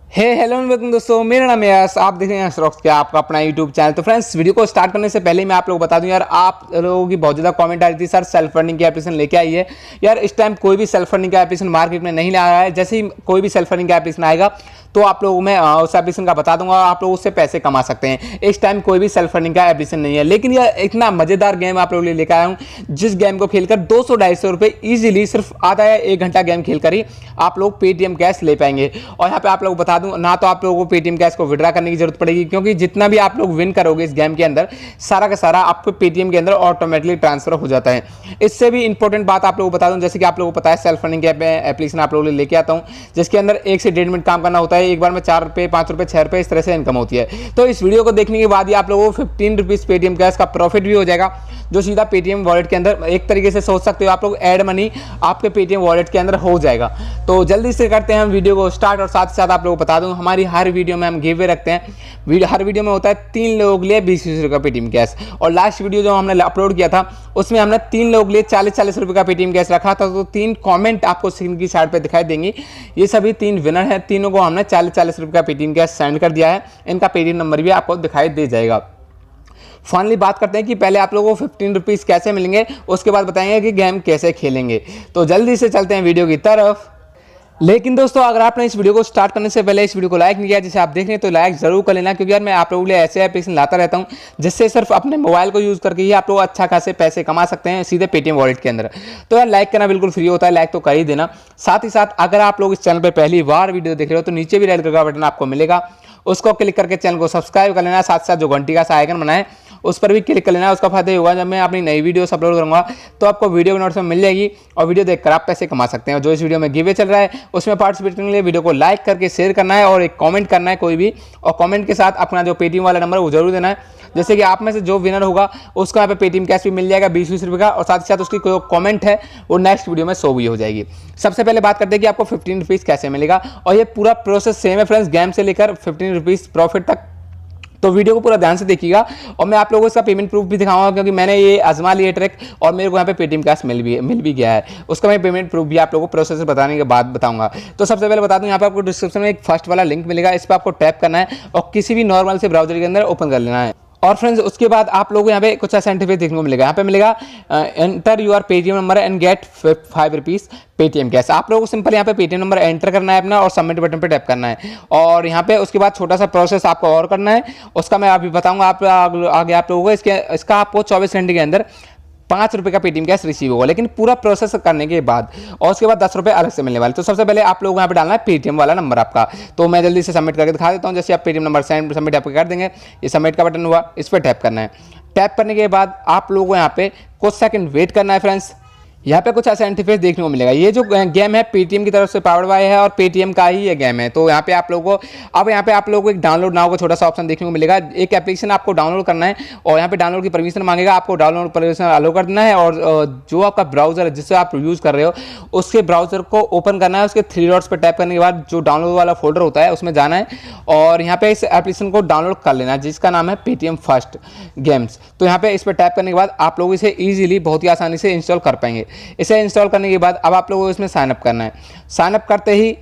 Hello welcome दोस्तों, मेरा नाम है यश। आप देख रहे हैं रॉक्स क्या आपका अपना यूट्यूब चैनल। तो फ्रेंड्स, वीडियो को स्टार्ट करने से पहले मैं आप लोगों को बता दूं यार, आप लोगों की बहुत ज़्यादा कमेंट आ रही थी सर सेल्फ फंडिंग की एप्लीकेशन लेके आई है। यार इस टाइम कोई भी सेल्फ फंडिंग का एप्लीकेशन मार्केट में नहीं ला रहा है। जैसे ही कोई भी सेल्फ फंडिंग का एप्लीकेशन आएगा तो आप लोगों में उस एप्लीकेशन का बता दूंगा, आप लोग उससे पैसे कमा सकते हैं। इस टाइम कोई भी सेल्फ फंडिंग का एप्लीकेशन नहीं है, लेकिन यह इतना मजेदार गेम आप लोगों के लिए लेकर आया हूँ, जिस गेम को खेलकर 200-250 रुपये ईजिली सिर्फ आधा या 1 घंटा गेम खेलकर ही आप लोग पेटीएम कैश ले पाएंगे। और यहाँ पे आप लोग बता दूं, ना तो आप लोगों को पेटीएम कैश को विड्रा करने की जरूरत पड़ेगी, क्योंकि जितना भी आप लोग विन करोगे इस गेम के अंदर सारा का सारा आपको पेटीएम के अंदर ऑटोमेटिकली ट्रांसफर हो जाता है। इससे भी इंपॉर्टेंट बात आप लोगों को बता दूं, जैसे कि आप लोगों को पता है सेल्फ फंडिंग एप्लीकेशन आप लोगों लेके आता हूं, जिसके अंदर 1 से 1.5 मिनट काम करना होता है। एक बार में 4 रुपये, 5 रुपये, 6 रुपये इस तरह से इनकम होती है। तो इस वीडियो को देखने के बाद ही आप लोगों को 15 रुपीज़ पेटीएम कैश का प्रॉफिट भी हो जाएगा, जो सीधा पेटीएम वॉलेट के अंदर एक तरीके से सोच सकते हो आप लोग एड मनी आपके पेटीएम वॉलेट के अंदर हो जाएगा। तो जल्दी से करते हैं हम वीडियो को स्टार्ट। और साथ ही साथ आप लोगों को बता दूं, हमारी हर वीडियो में हम गिव अवे रखते हैं। हर वीडियो में होता है 3 लोगों के लिए 20-20 रुपये का पेटीएम कैश। और लास्ट वीडियो जो हमने अपलोड किया था उसमें हमने 3 लोगों के लिए 40-40 रुपये का पेटीएम कैश रखा था। तो 3 कॉमेंट आपको स्क्रीन की साइड पर दिखाई देंगी, ये सभी 3 विनर हैं। तीनों को हमने 40-40 रुपये का पेटीएम कैश सेंड कर दिया है। इनका पेटीएम नंबर भी आपको दिखाई दे जाएगा। फाइनली बात करते हैं कि पहले आप लोगों को 15 रुपीज़ कैसे मिलेंगे, उसके बाद बताएंगे कि गेम कैसे खेलेंगे। तो जल्दी से चलते हैं वीडियो की तरफ। लेकिन दोस्तों, अगर आपने इस वीडियो को स्टार्ट करने से पहले इस वीडियो को लाइक नहीं किया जैसे आप देख रहे हैं, तो लाइक जरूर कर लेना, क्योंकि यार मैं आप लोगों के लिए ऐसे एप्लीकेशन लाता रहता हूं जिससे सिर्फ अपने मोबाइल को यूज़ करके ही आप लोग अच्छा खासे पैसे कमा सकते हैं सीधे पेटीएम वॉलेट के अंदर। तो यार लाइक करना बिल्कुल फ्री होता है, लाइक तो कर ही देना। साथ ही साथ अगर आप लोग इस चैनल पर पहली बार वीडियो देख रहे हो तो नीचे भी रेड कलर का बटन आपको मिलेगा, उसको क्लिक करके चैनल को सब्सक्राइब कर लेना। साथ साथ जो घंटी का सा आइकन बनाए उस पर भी क्लिक कर लेना। उसका फायदा होगा, जब मैं अपनी नई वीडियोस अपलोड करूंगा तो आपको वीडियो की नोटिफिकेशन मिल जाएगी और वीडियो देखकर आप पैसे कमा सकते हैं। जो इस वीडियो में गिव अवे चल रहा है उसमें पार्टिसिपेट करने के लिए वीडियो को लाइक करके शेयर करना है और एक कमेंट करना है कोई भी, और कमेंट के साथ अपना जो पेटीएम वाला नंबर है वो जरूर देना है। जैसे कि आप में से जो विनर होगा उसको यहाँ पे पेटीएम कैश भी मिल जाएगा 20-20 रुपये का, और साथ ही साथ उसकी कोई कमेंट है वो नेक्स्ट वीडियो में शो भी हो जाएगी। सबसे पहले बात करते हैं कि आपको 15 रुपीज़ कैसे मिलेगा, और ये पूरा प्रोसेस सेम है फ्रेंड्स, गेम से लेकर 15 रुपीज़ प्रॉफिट तक। तो वीडियो को पूरा ध्यान से देखिएगा और मैं आप लोगों को इसका पेमेंट प्रूफ भी दिखाऊंगा, क्योंकि मैंने ये आजमा लिया ट्रैक और मेरे को यहाँ पे पेटीएम कैश मिल भी गया है। उसका मैं पेमेंट प्रूफ भी आप लोगों को प्रोसेस बताने के बाद बताऊंगा। तो सबसे पहले बता दूं, यहाँ पे आपको डिस्क्रिप्शन में एक फर्स्ट वाला लिंक मिलेगा, इस पर आपको टैप करना है और किसी भी नॉर्मल से ब्राउजर के अंदर ओपन कर लेना है। और फ्रेंड्स उसके बाद आप लोगों को यहाँ पे कुछ ऐसा इंटरफेस देखने को मिलेगा। यहाँ पे मिलेगा enter your Paytm number and get 5 rupees Paytm cash. आप लोगों को सिंपल यहाँ पे पेटीएम नंबर एंटर करना है अपना और सबमिट बटन पे टैप करना है। और यहाँ पे उसके बाद छोटा सा प्रोसेस आपको और करना है, उसका मैं अभी बताऊंगा आप आगे आप लोगों को। इसका आपको 24 घंटे के अंदर 5 रुपये का पेटीएम कैश रिसीव होगा, लेकिन पूरा प्रोसेस करने के बाद, और उसके बाद 10 रुपये अलग से मिलने वाले। तो सबसे पहले आप लोग यहाँ पे डालना है पेटीएम वाला नंबर आपका। तो मैं जल्दी से सबमिट करके दिखा देता हूँ। जैसे आप पेटीएम नंबर सबमिट आपको कर देंगे, ये सबमिट का बटन हुआ, इस पर टैप करना है। टैप करने के बाद आप लोगों को यहाँ पे कुछ सेकंड वेट करना है फ्रेंड्स। यहाँ पे कुछ ऐसा इंटरफेस देखने को मिलेगा। ये जो गेम है पेटीएम की तरफ से पावर्ड बाय है और पेटीएम का ही ये गेम है। तो यहाँ पे आप लोगों को यहाँ पे आप लोगों को एक डाउनलोड नाउ का छोटा सा ऑप्शन देखने को मिलेगा। एक एप्लीकेशन आपको डाउनलोड करना है और यहाँ पे डाउनलोड की परमिशन मांगेगा, आपको डाउनलोड परमिशन अलो कर देना है। और जो आपका ब्राउजर है जिससे आप यूज़ कर रहे हो उसके ब्राउजर को ओपन करना है। उसके 3 डॉट्स पर टैप करने के बाद जो डाउनलोड वाला फोल्डर होता है उसमें जाना है और यहाँ पे इस एप्लीकेशन को डाउनलोड कर लेना है, जिसका नाम है पेटीएम फर्स्ट गेम्स। तो यहाँ पे इस पर टैप करने के बाद आप लोग इसे ईजिली बहुत ही आसानी से इंस्टॉल कर पाएंगे। इसे इंस्टॉल करने के बाद अब आप लोगों को इसमें साइन अप करना है। साइन अप करते ही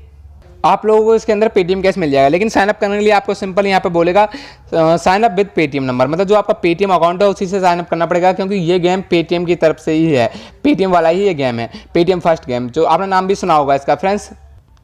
आप लोगों को इसके अंदर पेटीएम कैश मिल जाएगा, लेकिन साइन अप करने के लिए आपको सिंपल यहाँ पे बोलेगा sign up with Paytm number, मतलब जो आपका पेटीएम अकाउंट है उसी से साइन अप करना पड़ेगा, क्योंकि ये गेम पेटीएम की तरफ से ही है, पेटीएम वाला ही ये गेम है, पेटीएम फर्स्ट गेम, जो आपने नाम भी सुना होगा इसका फ्रेंड्स।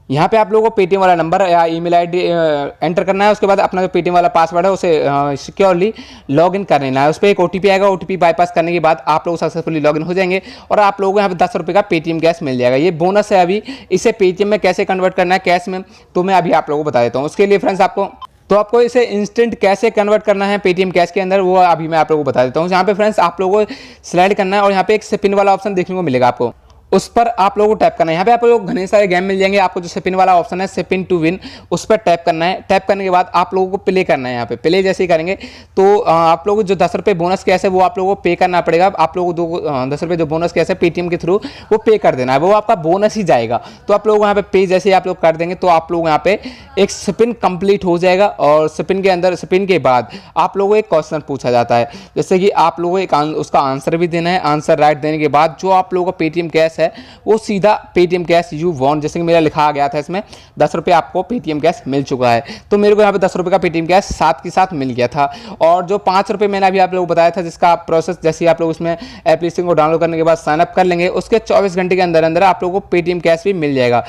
यहाँ पे आप लोगों को पेटीएम वाला नंबर या ईमेल आईडी एंटर करना है। उसके बाद अपना जो पेटीएम वाला पासवर्ड है उसे सिक्योरली लॉगिन कर लेना है। उस पर एक ओटीपी आएगा, ओटीपी बाईपास करने के बाद आप लोग सक्सेसफुली लॉगिन हो जाएंगे और आप लोगों को यहाँ पे 10 रुपये का पेटीएम कैश मिल जाएगा। ये बोनस है। अभी इसे पेटीएम में कैसे कन्वर्ट करना है कैश में, तो मैं अभी आप लोगों को बता देता हूँ। उसके लिए फ्रेंड्स आपको इसे इंस्टेंट कैसे कन्वर्ट करना है पेटीएम कैश के अंदर, वो अभी मैं आप लोगों को बता देता हूँ। यहाँ पे फ्रेंड्स आप लोगों को स्लाइड करना है और यहाँ पे एक स्पिन वाला ऑप्शन देखने को मिलेगा आपको, उस पर आप लोगों को टैप करना है। यहाँ पे आप लोग घने सारे गेम मिल जाएंगे। आपको जो स्पिन वाला ऑप्शन है स्पिन टू विन, उस पर टैप करना है। टैप करने के बाद आप लोगों को प्ले करना है। यहाँ पे प्ले जैसे ही करेंगे तो आप लोगों को जो 10 रुपये बोनस कैश है वो आप लोगों को पे करना पड़ेगा। आप लोगों को 10 रुपये जो बोनस कैश है पेटीएम के थ्रू वो पे कर देना है, वो आपका बोनस ही जाएगा। तो आप लोग यहाँ पे जैसे ही आप लोग कर देंगे तो आप लोग यहाँ पे एक स्पिन कंप्लीट हो जाएगा। और स्पिन के अंदर स्पिन के बाद आप लोगों को एक क्वेश्चन पूछा जाता है, जैसे कि आप लोगों को उसका आंसर भी देना है। आंसर राइट देने के बाद जो आप लोगों का पेटीएम कैश है है वो सीधा पेटीएम कैश यू वॉन्ट, जैसे कि मेरा लिखा गया था इसमें 10 रुपये आपको पेटीएम कैश मिल चुका है। तो मेरे को यहाँ पे 10 रुपये का पेटीएम कैश साथ के साथ मिल गया था। और जो 5 रुपये मैंने अभी आप लोगों को बताया था जिसका प्रोसेस, जैसे आप लोग उसमें एप्लीकेशन को डाउनलोड करने के बाद साइनअप कर लेंगे, उसके 24 घंटे के अंदर अंदर आप लोगों को पेटीएम कैश भी मिल जाएगा,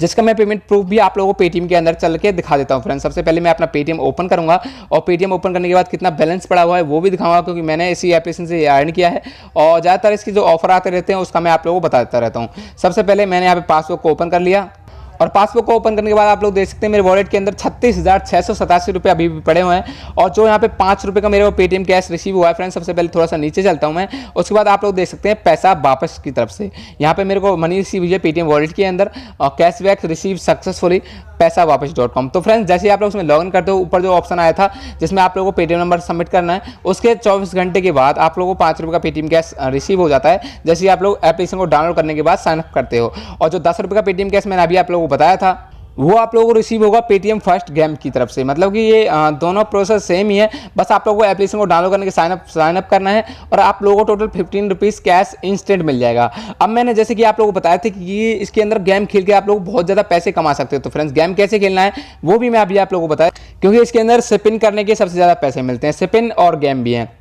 जिसका मैं पेमेंट प्रूफ भी आप लोगों को पेटीएम के अंदर चल के दिखा देता हूं फ्रेंड्स। सबसे पहले मैं अपना पेटीएम ओपन करूंगा और पेटीएम ओपन करने के बाद कितना बैलेंस पड़ा हुआ है वो भी दिखाऊंगा, क्योंकि मैंने इसी एप्लीकेशन से अर्न किया है और ज़्यादातर इसकी जो ऑफर आते रहते हैं उसका मैं आप लोगों को बताता रहता हूँ। सबसे पहले मैंने यहाँ पे पासबुक को ओपन कर लिया और पासबुक को ओपन करने के बाद आप लोग देख सकते हैं मेरे वॉलेट के अंदर 36,687 रुपये अभी भी पड़े हुए हैं। और जो यहाँ पे 5 रुपये का मेरे को पेटीएम कैश रिसीव हुआ है फ्रेंड्स, सबसे पहले थोड़ा सा नीचे चलता हूँ मैं, उसके बाद आप लोग देख सकते हैं पैसा वापस की तरफ से यहाँ पे मेरे को मनी रिसीव हुई है पेटीएम वॉलेट के अंदर और कैशबैक रिसीव सक्सेसफुली पैसा वापस.com। तो फ्रेंड्स जैसे आप लोग उसमें लॉगिन करते हो, ऊपर जो ऑप्शन आया था जिसमें आप लोगों को पेटीएम नंबर सबमिट करना है, उसके 24 घंटे के बाद आप लोगों को 5 रुपये का पेटीएम कैश रिसीव हो जाता है, जैसे आप लोग एप्लीकेशन को डाउनलोड करने के बाद साइनअप करते हो। और जो 10 रुपये का पेटीएम कैश मैंने अभी आप लोगों को बताया था वो आप लोगों को रिसीव होगा पेटीएम फर्स्ट गेम की तरफ से। मतलब कि ये दोनों प्रोसेस सेम ही है, बस आप लोगों को एप्लीकेशन को डाउनलोड करने के साइनअप करना है और आप लोगों को टोटल 15 रुपीज़ कैश इंस्टेंट मिल जाएगा। अब मैंने जैसे कि आप लोगों को बताया था कि ये इसके अंदर गेम खेल के आप लोग बहुत ज़्यादा पैसे कमा सकते हो। तो फ्रेंड्स गेम कैसे खेलना है वो भी मैं अभी आप लोगों को बताया, क्योंकि इसके अंदर स्पिन करने के सबसे ज़्यादा पैसे मिलते हैं, स्पिन और गेम भी हैं।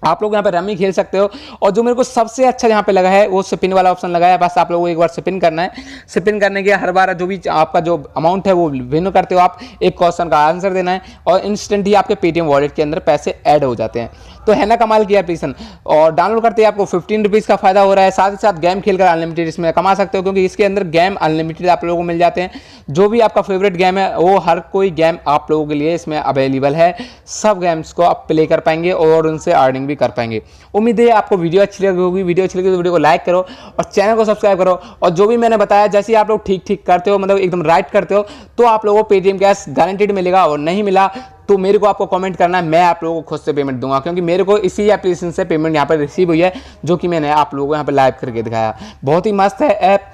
आप लोग यहाँ पे रमी खेल सकते हो और जो मेरे को सबसे अच्छा यहाँ पे लगा है वो स्पिन वाला ऑप्शन लगा है। बस आप लोगों को एक बार स्पिन करना है, स्पिन करने के हर बार जो भी आपका जो अमाउंट है वो विन करते हो आप, एक क्वेश्चन का आंसर देना है और इंस्टेंट ही आपके पेटीएम वॉलेट के अंदर पैसे ऐड हो जाते हैं। तो है ना कमाल की एप्लीकेशन। और डाउनलोड करते ही आपको 15 रुपीज़ का फायदा हो रहा है, साथ ही साथ गेम खेलकर अनलिमिटेड इसमें कमा सकते हो, क्योंकि इसके अंदर गेम अनलिमिटेड आप लोगों को मिल जाते हैं। जो भी आपका फेवरेट गेम है वो हर कोई गेम आप लोगों के लिए इसमें अवेलेबल है, सब गेम्स को आप प्ले कर पाएंगे और उनसे अर्निंग भी कर पाएंगे। उम्मीद है आपको वीडियो अच्छी लगी होगी। वीडियो अच्छी लगी तो वीडियो को लाइक करो और चैनल को सब्सक्राइब करो। और जो भी मैंने बताया जैसे आप लोग ठीक करते हो, मतलब एकदम राइट करते हो, तो आप लोगों को पेटीएम कैश गारंटीड मिलेगा। और नहीं मिला तो मेरे को आपको कमेंट करना है, मैं आप लोगों को खुद से पेमेंट दूंगा, क्योंकि मेरे को इसी एप्लीकेशन से पेमेंट यहाँ पर रिसीव हुई है, जो कि मैंने आप लोगों को यहाँ पर लाइव करके दिखाया। बहुत ही मस्त है ऐप,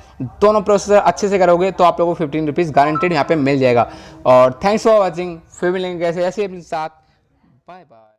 दोनों प्रोसेस अच्छे से करोगे तो आप लोगों को 15 रुपीज़ गारंटेड यहाँ पे मिल जाएगा। और थैंक्स फॉर वॉचिंग, फिर मिलेंगे कैसे ऐसे अपने साथ, बाय बाय।